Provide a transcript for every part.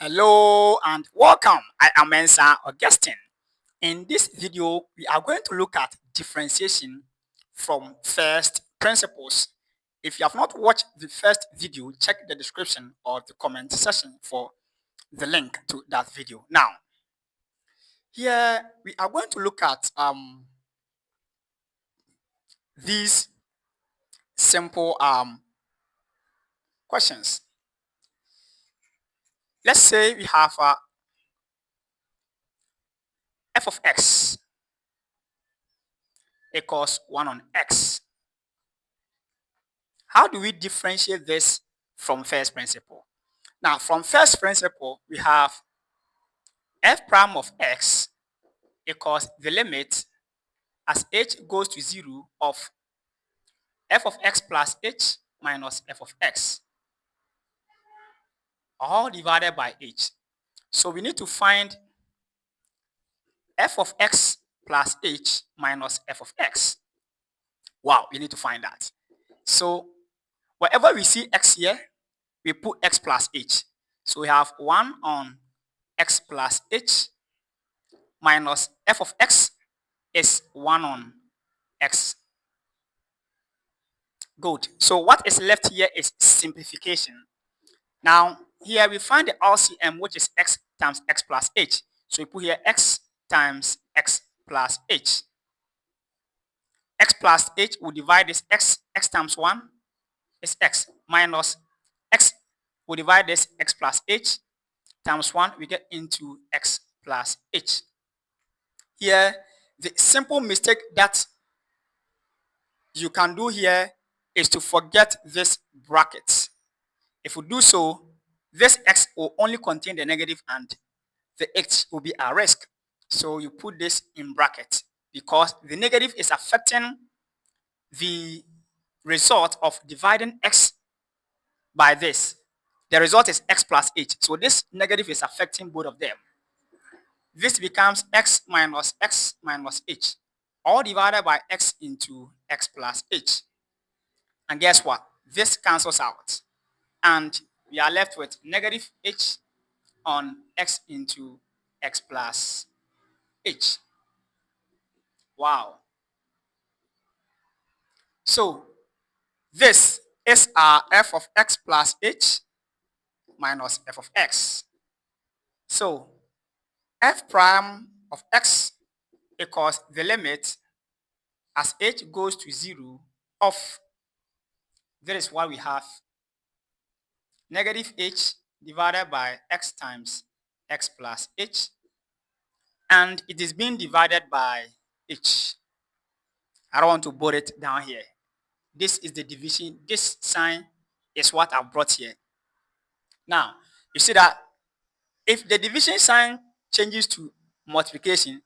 Hello and welcome. I am Mensa Augustine. In this video, we are going to look at differentiation from first principles. If you have not watched the first video, check the description or the comment section for the link to that video. Now, here we are going to look at these simple questions. Let's say we have f of x equals 1 on x. How do we differentiate this from first principle? Now, from first principle, we have f prime of x equals the limit as h goes to 0 of f of x plus h minus f of x, all divided by h. So we need to find f of x plus h minus f of x. Wow, we need to find that. So wherever we see x here, we put x plus h. So we have 1 on x plus h minus f of x is 1 on x. Good. So what is left here is simplification. Now, here we find the LCM, which is x times x plus h. So we put here x times x plus h. X plus h will divide this x times 1 is x minus x will divide this x plus h times 1, we get into x plus h. Here, the simple mistake that you can do here is to forget this bracket. If we do so, this x will only contain the negative and the h will be at risk. So you put this in bracket because the negative is affecting the result of dividing x by this. The result is x plus h. So this negative is affecting both of them. This becomes x minus h, all divided by x into x plus h. And guess what? This cancels out. And we are left with negative h on x into x plus h. Wow. So this is our f of x plus h minus f of x. So f prime of x equals the limit as h goes to 0 of, that is what we have, negative h divided by x times x plus h, and it is being divided by h. I don't want to bold it down here. This is the division. This sign is what I've brought here. Now, you see that if the division sign changes to multiplication,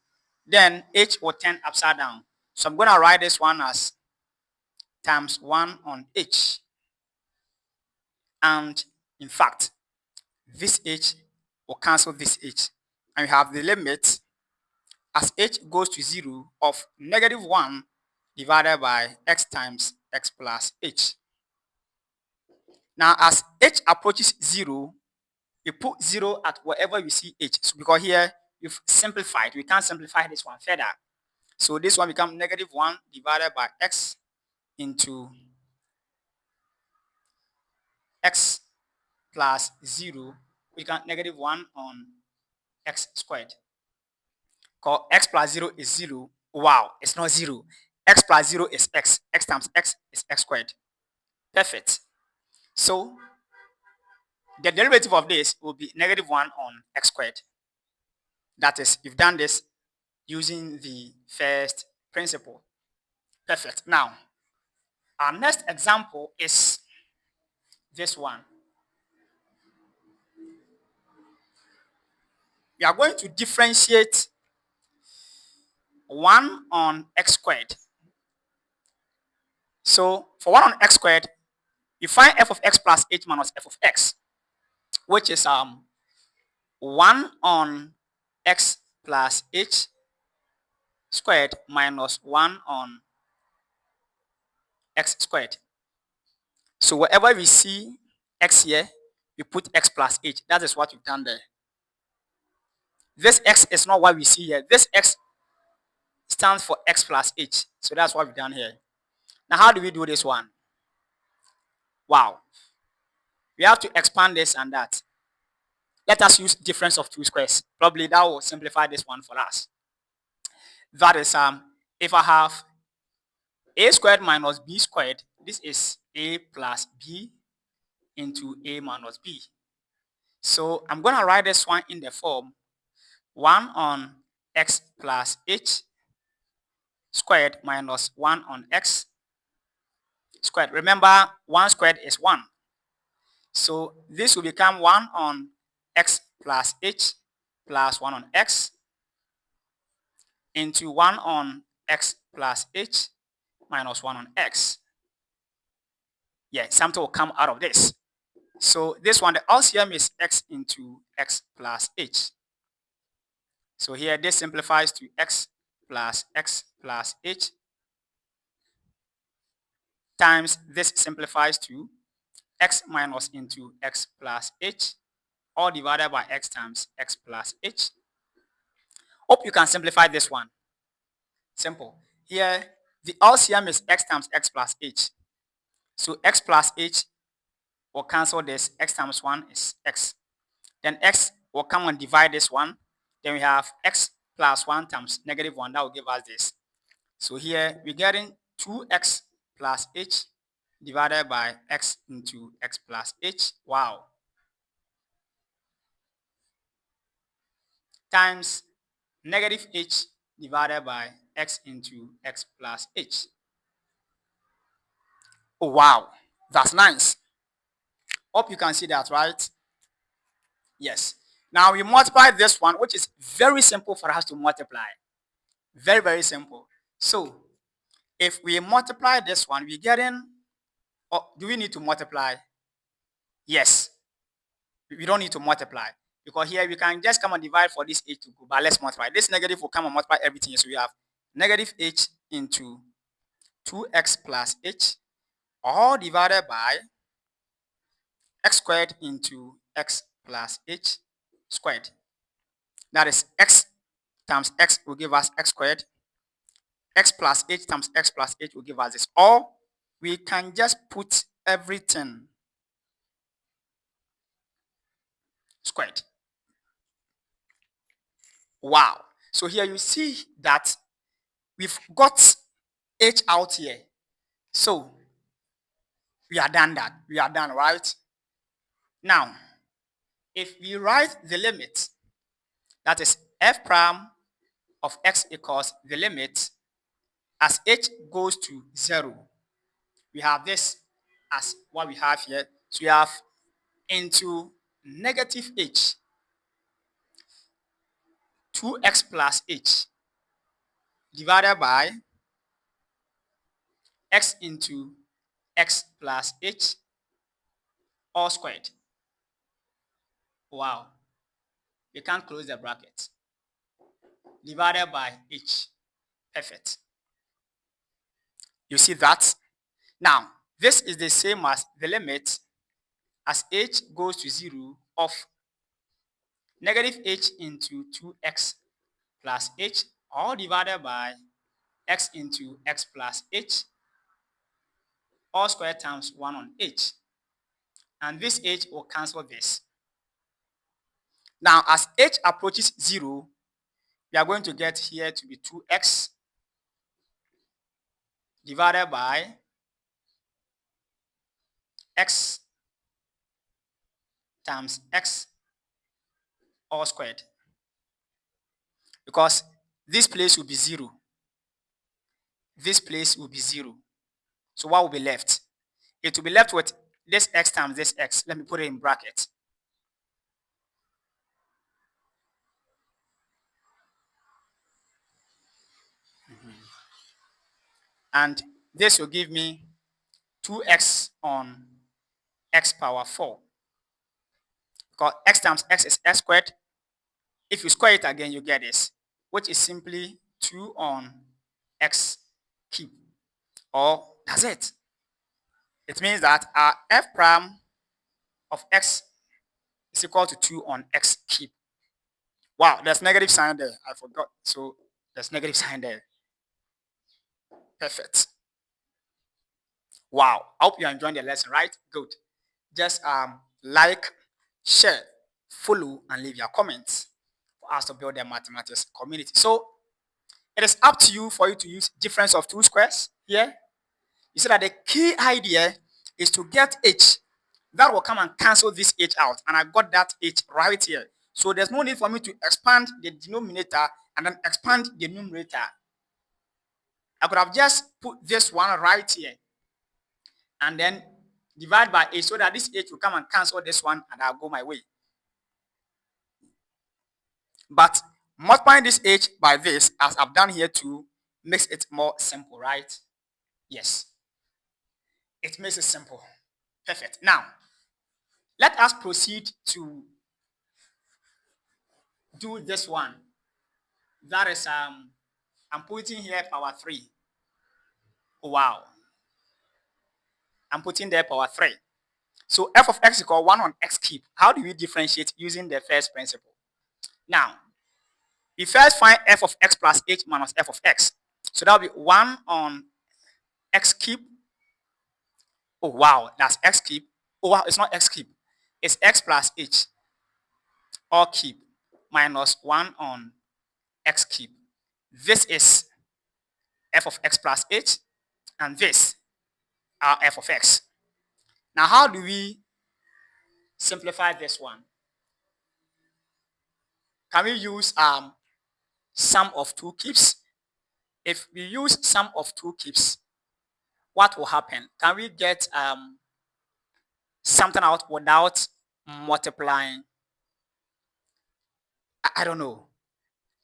then h will turn upside down. So I'm going to write this one as times 1 on h. And in fact, this h will cancel this h. And you have the limit as h goes to 0 of negative 1 divided by x times x plus h. Now, as h approaches 0, we put 0 at wherever we see h. So because here we've simplified, we can't simplify this one further. So this one becomes negative 1 divided by x into x plus 0. We can negative 1 on x squared. Because x plus 0 is 0. Wow, it's not 0. X plus 0 is x. X times x is x squared. Perfect. So the derivative of this will be negative 1 on x squared. That is, we've done this using the first principle. Perfect. Now, our next example is this one. We are going to differentiate 1 on x squared. So for 1 on x squared, you find f of x plus h minus f of x, which is 1 on x plus h squared minus 1 on x squared. So wherever we see x here, we put x plus h. That is what we've done there. This x is not what we see here. This x stands for x plus h. So that's what we've done here. Now, how do we do this one? Wow. We have to expand this and that. Let us use difference of two squares. Probably that will simplify this one for us. That is, if I have a squared minus b squared, this is a plus b into a minus b. So I'm going to write this one in the form 1 on x plus h squared minus 1 on x squared. Remember, 1 squared is 1. So this will become 1 on x plus h plus 1 on x into 1 on x plus h minus 1 on x. Yeah, something will come out of this. So this one, the LCM is x into x plus h. So here this simplifies to x plus h times this simplifies to x minus into x plus h, all divided by x times x plus h. Hope you can simplify this one. Simple. Here, the LCM is x times x plus h. So x plus h will cancel this. X times 1 is x. Then x will come and divide this one. Then we have x plus 1 times negative 1. That will give us this. So here we're getting 2x plus h divided by x into x plus h. Wow. Times negative h divided by x into x plus h. Oh, wow. That's nice. Hope you can see that, right? Yes. Now we multiply this one, which is very simple for us to multiply. Very, very simple. So if we multiply this one, we get in, or do we need to multiply? Yes. We don't need to multiply. Because here we can just come and divide for this h to go, but let's multiply. This negative will come and multiply everything. So we have negative h into 2x plus h, all divided by x squared into x plus h squared. That is x times x will give us x squared. X plus h times x plus h will give us this. Or we can just put everything squared. Wow. So here you see that we've got h out here. So we are done that. We are done, right? Now, if we write the limit, that is f prime of x equals the limit as h goes to 0. We have this as what we have here. So we have into negative h, 2x plus h divided by x into x plus h all squared. Wow. We can't close the bracket. Divided by h. Perfect. You see that? Now, this is the same as the limit as h goes to 0 of negative h into 2x plus h all divided by x into x plus h all squared times 1 on h. And this h will cancel this. Now, as h approaches 0, we are going to get here to be 2x divided by x times x all squared. Because this place will be 0. This place will be 0. So what will be left? It will be left with this x times this x. Let me put it in brackets. And this will give me 2x on x power 4. Because x times x is x squared. If you square it again, you get this, which is simply 2 on x cube. Or that's it. It means that our f prime of x is equal to 2 on x cube. Wow, there's negative sign there. I forgot. So there's negative sign there. Perfect. Wow. I hope you're enjoying the lesson, right? Good. Just like, share, follow, and leave your comments for us to build the mathematics community. So it is up to you for you to use difference of two squares here. You see that the key idea is to get h that will come and cancel this h out, and I got that h right here. So there's no need for me to expand the denominator and then expand the numerator. I could have just put this one right here and then divide by h so that this h will come and cancel this one and I'll go my way. But multiplying this h by this, as I've done here too, makes it more simple, right? Yes. It makes it simple. Perfect. Now, let us proceed to do this one. That is, I'm putting here power 3. Wow. I'm putting there power 3. So f of x equal 1 on x cube. How do we differentiate using the first principle? Now, we first find f of x plus h minus f of x. So that will be 1 on x cube. Oh, wow. That's x cube. Oh, wow. It's not x cube. It's x plus h all cube minus 1 on x cube. This is f of x plus h, and this are f of x. Now, how do we simplify this one? Can we use sum of two cubes? If we use sum of two cubes, what will happen? Can we get something out without multiplying? I don't know.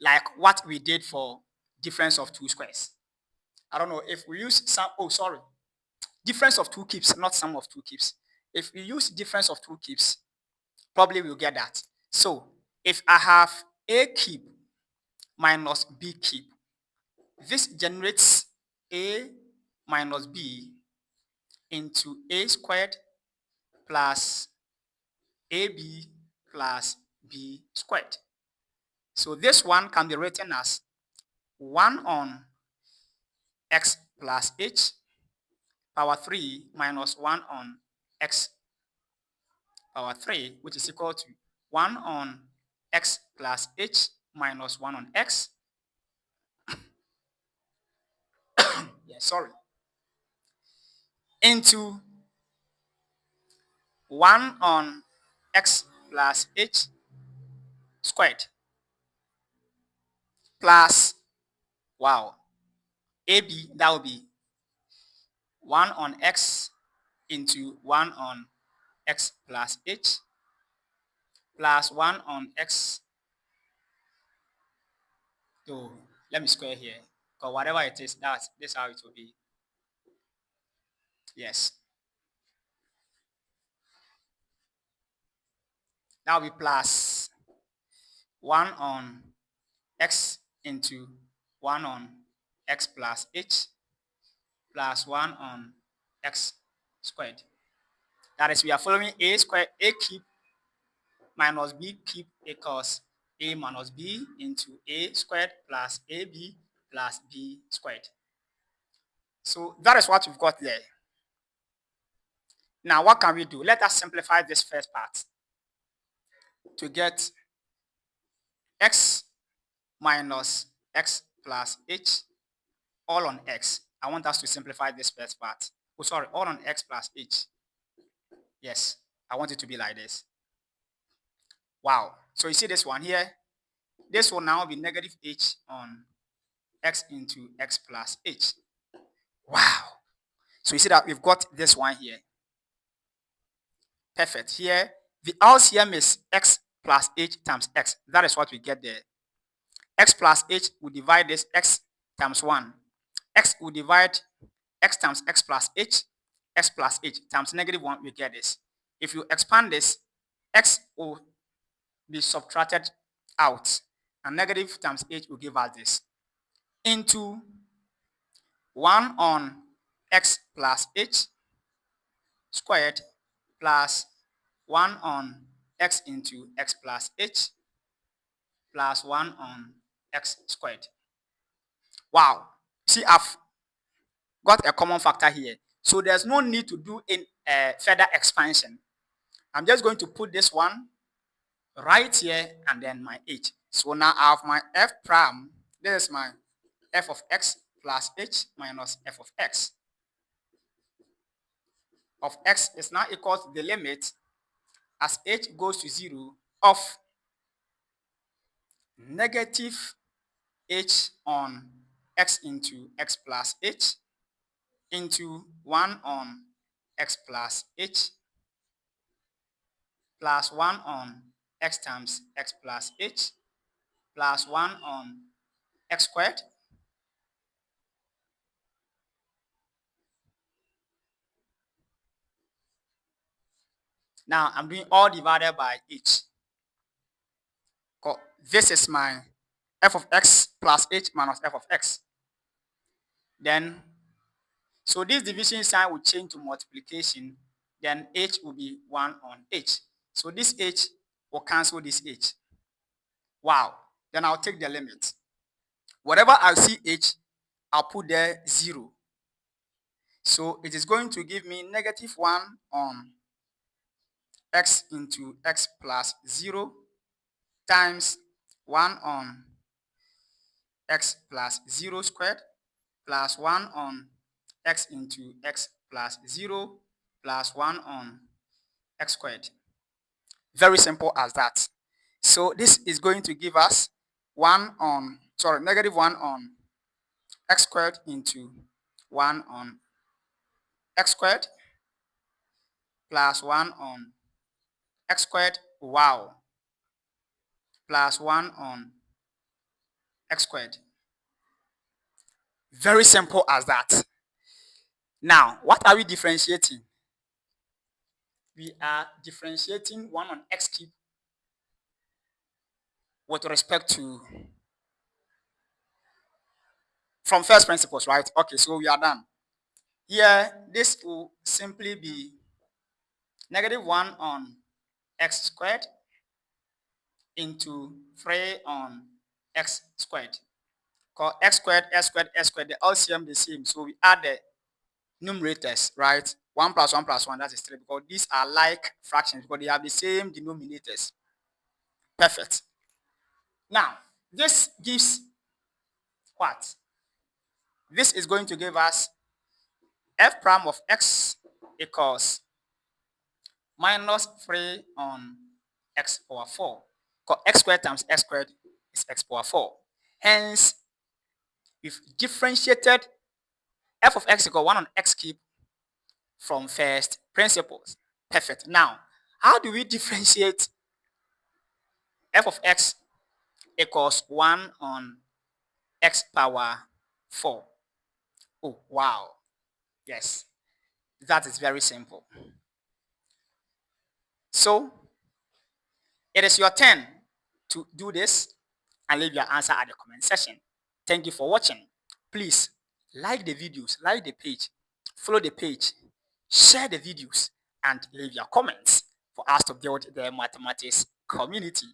Like what we did for difference of two squares. I don't know if we use difference of two cubes, not sum of two cubes. If we use difference of two cubes, probably we'll get that. So if I have a cube minus b cube, this generates a minus b into a squared plus ab plus b squared. So this one can be written as 1 on x plus h power 3 minus 1 on x power 3, which is equal to 1 on x plus h minus 1 on x. Into 1 on x plus h squared plus, wow, ab, that will be 1 on x into 1 on x plus h plus 1 on x. So let me square here, because whatever it is, this how it will be. Yes. That will be plus 1 on x into 1 on x plus h plus 1 on x squared. That is, we are following a squared, a cube minus b cube equals a minus b into a squared plus ab plus b squared. So that is what we've got there. Now, what can we do? Let us simplify this first part to get x minus x plus h all on x. I want us to simplify this first part. Oh, sorry, all on x plus h. Yes, I want it to be like this. Wow. So you see this one here? This will now be negative h on x into x plus h. Wow. So you see that we've got this one here. Perfect. Here, the LCM is x plus h times x. That is what we get there. X plus h will divide this x times 1. X will divide x times x plus h times negative 1, we get this. If you expand this, x will be subtracted out, and negative times h will give us this, into 1 on x plus h squared plus 1 on x into x plus h plus 1 on x squared. Wow. See, I've got a common factor here. So there's no need to do in further expansion. I'm just going to put this one right here and then my h. So now I have my f prime. This is my f of x plus h minus f of x. Of x is now equal to the limit as h goes to 0 of negative h on x into x plus h into 1 on x plus h plus 1 on x times x plus h plus 1 on x squared Now I'm doing all divided by h. This is my f of x plus h minus f of x. Then, so this division sign will change to multiplication. Then h will be 1 on h. So this h will cancel this h. Wow. Then I'll take the limit. Whatever I see h, I'll put there 0. So it is going to give me negative 1 on x into x plus 0 times 1 on x plus 0 squared plus 1 on x into x plus 0 plus 1 on x squared. Very simple as that. So this is going to give us negative 1 on x squared into 1 on x squared plus 1 on x squared, wow, plus 1 on x squared. Very simple as that. Now, what are we differentiating? We are differentiating 1 on x cubed with respect to from first principles, right? Okay, so we are done. Here, this will simply be negative 1 on x squared into 3 on x squared. Because x squared, s squared, s squared, the LCM the same. So we add the numerators, right? 1 plus 1 plus 1, that is 3. Because these are like fractions, because they have the same denominators. Perfect. Now, this gives what? This is going to give us f prime of x equals minus 3 on x power 4. Because x squared times x squared is x power 4. Hence, we've differentiated f of x equal 1 on x cubed from first principles. Perfect. Now, how do we differentiate f of x equals 1 on x power 4? Oh, wow. Yes, that is very simple. So, it is your turn to do this and leave your answer at the comment section. Thank you for watching. Please like the videos, like the page, follow the page, share the videos, and leave your comments for us to build the mathematics community.